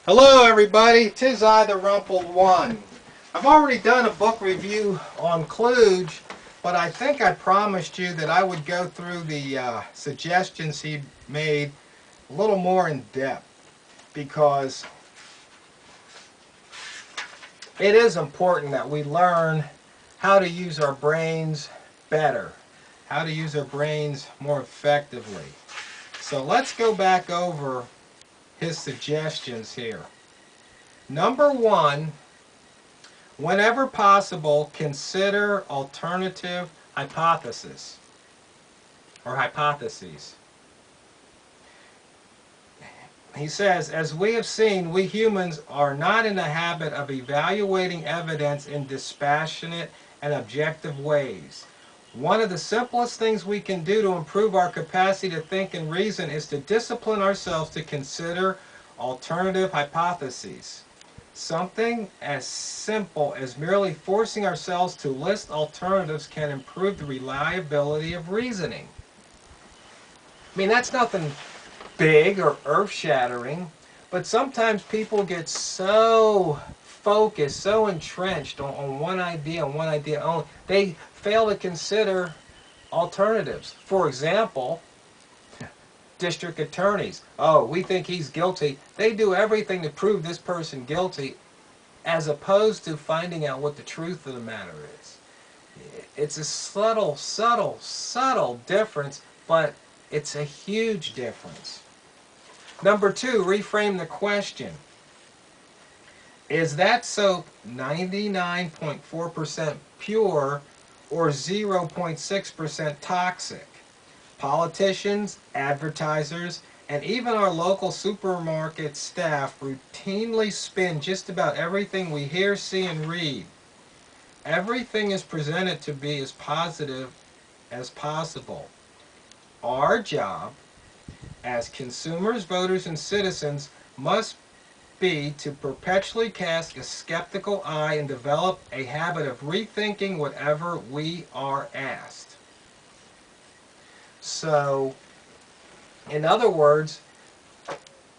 Hello everybody, 'tis I, the Rumpled One. I've already done a book review on Kluge, but I think I promised you that I would go through the suggestions he made a little more in depth, because it is important that we learn how to use our brains better, how to use our brains more effectively. So let's go back over his suggestions here. Number one, whenever possible, consider alternative hypotheses or hypotheses. He says, as we have seen, we humans are not in the habit of evaluating evidence in dispassionate and objective ways. One of the simplest things we can do to improve our capacity to think and reason is to discipline ourselves to consider alternative hypotheses. Something as simple as merely forcing ourselves to list alternatives can improve the reliability of reasoning. I mean, that's nothing big or earth-shattering, but sometimes people get so focused, so entrenched on one idea and one idea only, they fail to consider alternatives. For example, district attorneys. Oh, we think he's guilty. They do everything to prove this person guilty, as opposed to finding out what the truth of the matter is. It's a subtle difference, but it's a huge difference. Number two, reframe the question. Is that soap 99.4% pure or 0.6% toxic? Politicians, advertisers, and even our local supermarket staff routinely spin just about everything we hear, see, and read. Everything is presented to be as positive as possible. Our job as consumers, voters, and citizens must be to perpetually cast a skeptical eye and develop a habit of rethinking whatever we are asked. So, in other words,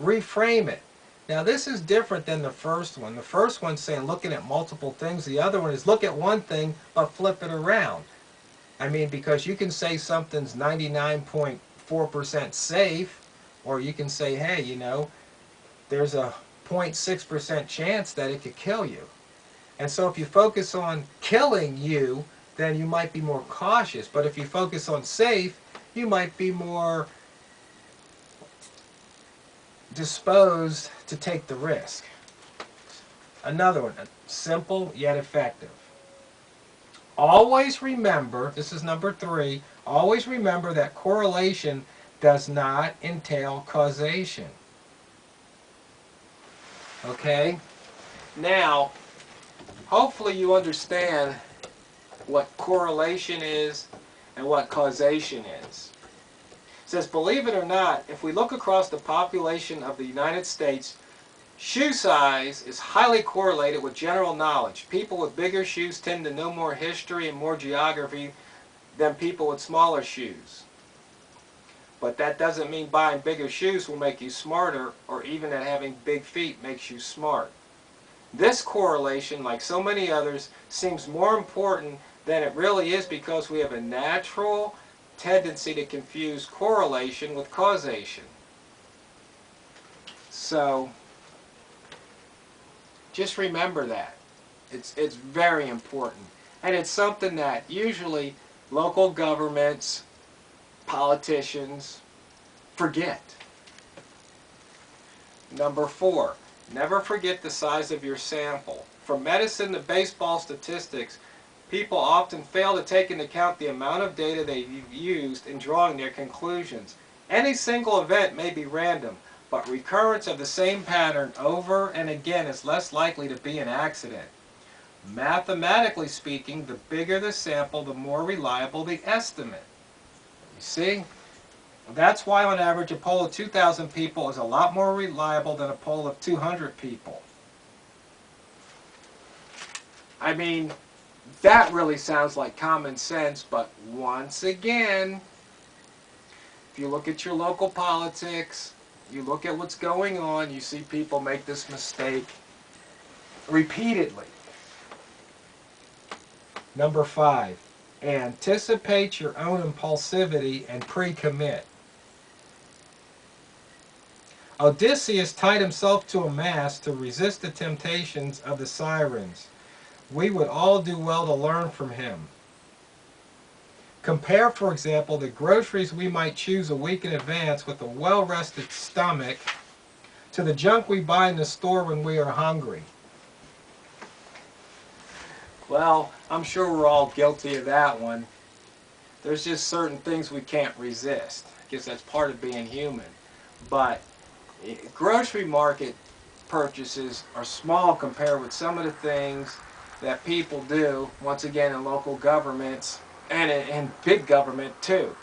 reframe it. Now, this is different than the first one. The first one's saying looking at multiple things. The other one is look at one thing, but flip it around. I mean, because you can say something's 99.4% safe, or you can say, hey, you know, there's a 0.6% chance that it could kill you. And so if you focus on killing you, then you might be more cautious. But if you focus on safe, you might be more disposed to take the risk. Another one, simple yet effective. Always remember, this is number three, always remember that correlation does not entail causation. Okay? Now, hopefully you understand what correlation is and what causation is. It says, believe it or not, if we look across the population of the United States, shoe size is highly correlated with general knowledge. People with bigger shoes tend to know more history and more geography than people with smaller shoes. But that doesn't mean buying bigger shoes will make you smarter, or even that having big feet makes you smart. This correlation, like so many others, seems more important than it really is, because we have a natural tendency to confuse correlation with causation. So, just remember that. It's very important. And it's something that usually local governments, politicians forget. Number four, never forget the size of your sample. From medicine to baseball statistics, people often fail to take into account the amount of data they've used in drawing their conclusions. Any single event may be random, but recurrence of the same pattern over and again is less likely to be an accident. Mathematically speaking, the bigger the sample, the more reliable the estimate. You see? That's why on average a poll of 2,000 people is a lot more reliable than a poll of 200 people. I mean, that really sounds like common sense, but once again, if you look at your local politics, you look at what's going on, you see people make this mistake repeatedly. Number 5, anticipate your own impulsivity and pre-commit. Odysseus tied himself to a mast to resist the temptations of the sirens. We would all do well to learn from him. Compare, for example, the groceries we might choose a week in advance with a well-rested stomach to the junk we buy in the store when we are hungry. Well, I'm sure we're all guilty of that one. There's just certain things we can't resist. I guess that's part of being human. But grocery market purchases are small compared with some of the things that people do, once again, in local governments and in big government too.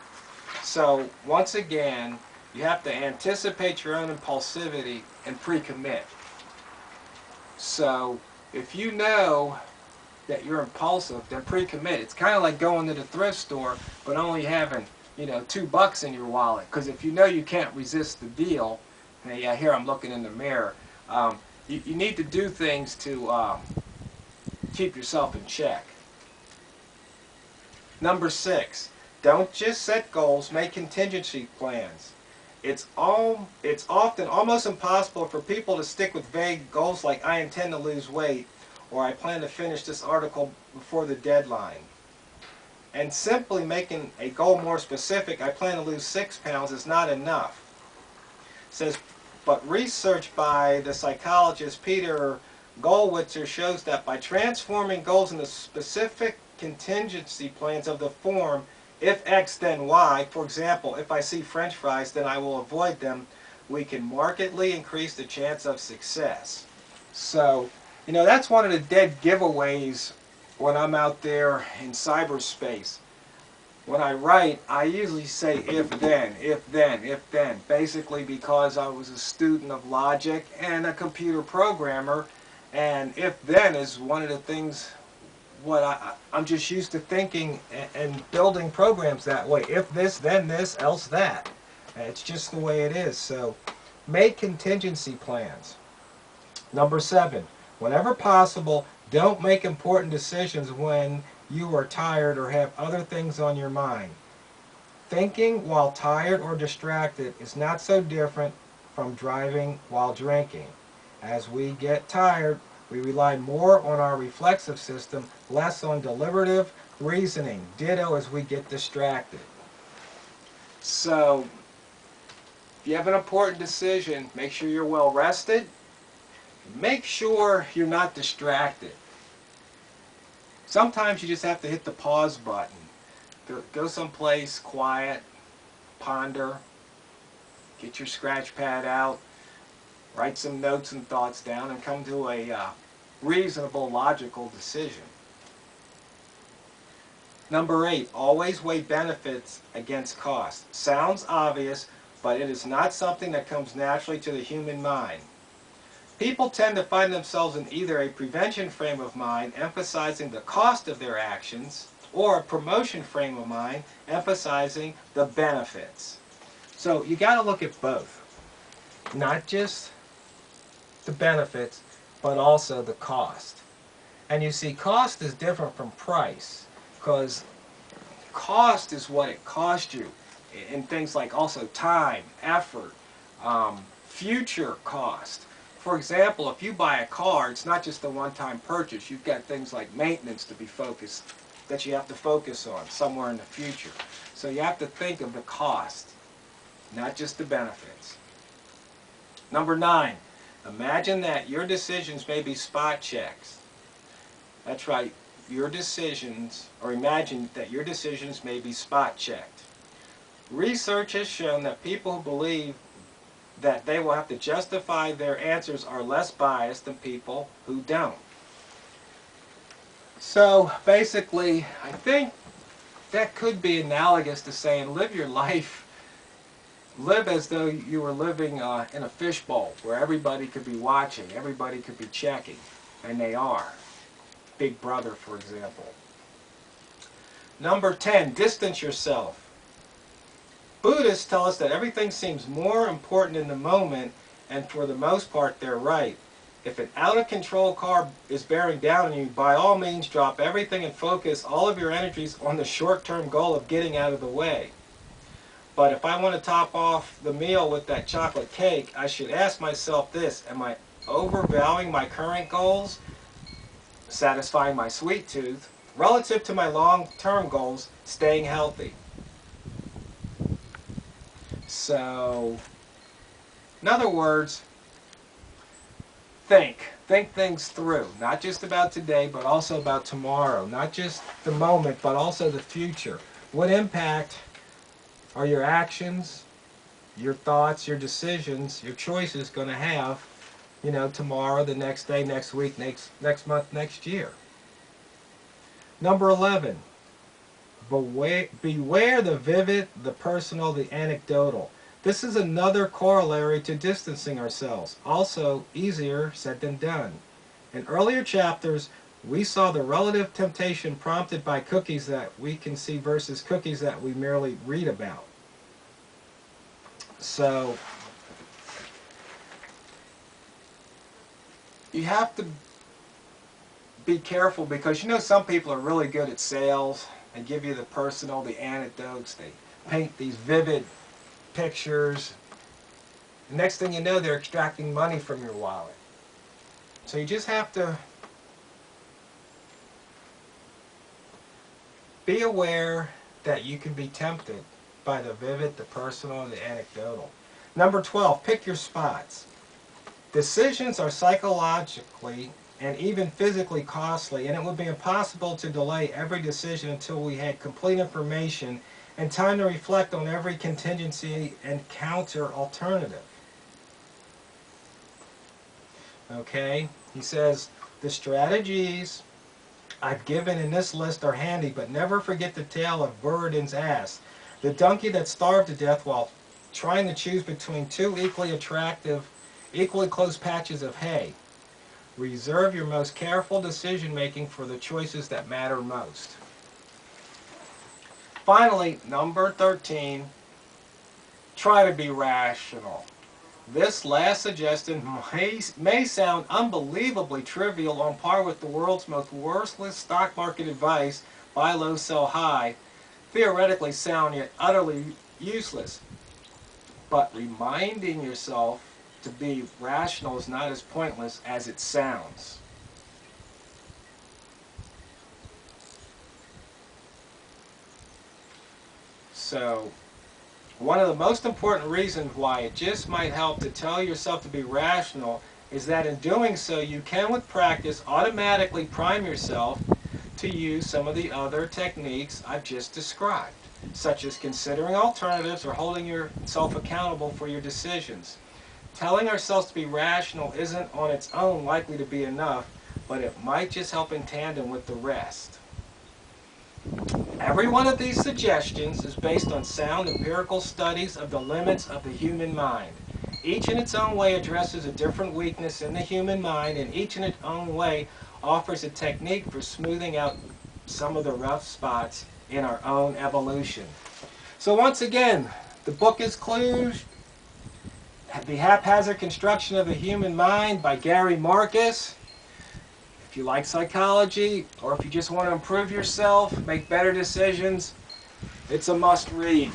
So once again, you have to anticipate your own impulsivity and pre-commit. So if you know that you're impulsive, then pre-commit. It's kind of like going to the thrift store but only having, $2 in your wallet, because if you know you can't resist the deal, yeah, here I'm looking in the mirror, you need to do things to keep yourself in check. Number 6, don't just set goals, make contingency plans. It's often almost impossible for people to stick with vague goals like I intend to lose weight or I plan to finish this article before the deadline. And simply making a goal more specific, I plan to lose 6 pounds, is not enough. It says, but research by the psychologist Peter Gollwitzer shows that by transforming goals into specific contingency plans of the form, if X then Y, for example, if I see French fries then I will avoid them, we can markedly increase the chance of success. So, that's one of the dead giveaways when I'm out there in cyberspace. When I write, I usually say if then, if then, if then, basically because I was a student of logic and a computer programmer, and if then is one of the things I'm just used to thinking and building programs that way. If this, then this, else that. It's just the way it is. So make contingency plans. Number 7, whenever possible, don't make important decisions when you are tired or have other things on your mind. Thinking while tired or distracted is not so different from driving while drinking. As we get tired, we rely more on our reflexive system, less on deliberative reasoning. Ditto as we get distracted. So, if you have an important decision, make sure you're well rested. Make sure you're not distracted. Sometimes you just have to hit the pause button. Go someplace quiet, ponder, get your scratch pad out, write some notes and thoughts down, and come to a reasonable, logical decision. Number 8, always weigh benefits against costs. Sounds obvious, but it is not something that comes naturally to the human mind. People tend to find themselves in either a prevention frame of mind, emphasizing the cost of their actions, or a promotion frame of mind, emphasizing the benefits. So you got to look at both. Not just the benefits, but also the cost. And you see, cost is different from price, because cost is what it cost you in things like also time, effort, future cost. For example, if you buy a car, it's not just a one-time purchase. You've got things like maintenance that you have to focus on somewhere in the future. So you have to think of the cost, not just the benefits. Number 9, imagine that your decisions may be spot checks. That's right, your decisions, or imagine that your decisions may be spot checked. Research has shown that people who believe that they will have to justify their answers are less biased than people who don't. So basically, I think that could be analogous to saying live your life, live as though you were living in a fishbowl where everybody could be watching, everybody could be checking, and they are. Big Brother, for example. Number 10, distance yourself. Buddhists tell us that everything seems more important in the moment, and for the most part they're right. If an out-of-control car is bearing down on you, by all means drop everything and focus all of your energies on the short-term goal of getting out of the way. But if I want to top off the meal with that chocolate cake, I should ask myself this: am I overvaluing my current goals, satisfying my sweet tooth, relative to my long-term goals, staying healthy? So, in other words, think things through, not just about today, but also about tomorrow, not just the moment, but also the future. What impact are your actions, your thoughts, your decisions, your choices going to have, tomorrow, the next day, next week, next month, next year? Number 11, beware the vivid, the personal, the anecdotal. This is another corollary to distancing ourselves. Also, easier said than done. In earlier chapters, we saw the relative temptation prompted by cookies that we can see versus cookies that we merely read about. So, you have to be careful, because some people are really good at sales. They give you the personal, the anecdotes. They paint these vivid pictures. The next thing you know, they're extracting money from your wallet. So you just have to be aware that you can be tempted by the vivid, the personal, and the anecdotal. Number 12, pick your spots. Decisions are psychologically and even physically costly, and it would be impossible to delay every decision until we had complete information and time to reflect on every contingency and counter alternative. Okay, he says, the strategies I've given in this list are handy, but never forget the tale of Buridan's ass, the donkey that starved to death while trying to choose between two equally attractive, equally close patches of hay. Reserve your most careful decision-making for the choices that matter most. Finally, number 13, try to be rational. This last suggestion may sound unbelievably trivial, on par with the world's most worthless stock market advice, buy low, sell high, theoretically sound yet utterly useless. But reminding yourself to be rational is not as pointless as it sounds. So, one of the most important reasons why it just might help to tell yourself to be rational is that in doing so, you can, with practice, automatically prime yourself to use some of the other techniques I've just described, such as considering alternatives or holding yourself accountable for your decisions. Telling ourselves to be rational isn't on its own likely to be enough, but it might just help in tandem with the rest. Every one of these suggestions is based on sound empirical studies of the limits of the human mind. Each in its own way addresses a different weakness in the human mind, and each in its own way offers a technique for smoothing out some of the rough spots in our own evolution. So once again, the book is Kluge, The Haphazard Construction of the Human Mind by Gary Marcus. If you like psychology, or if you just want to improve yourself, make better decisions, it's a must read.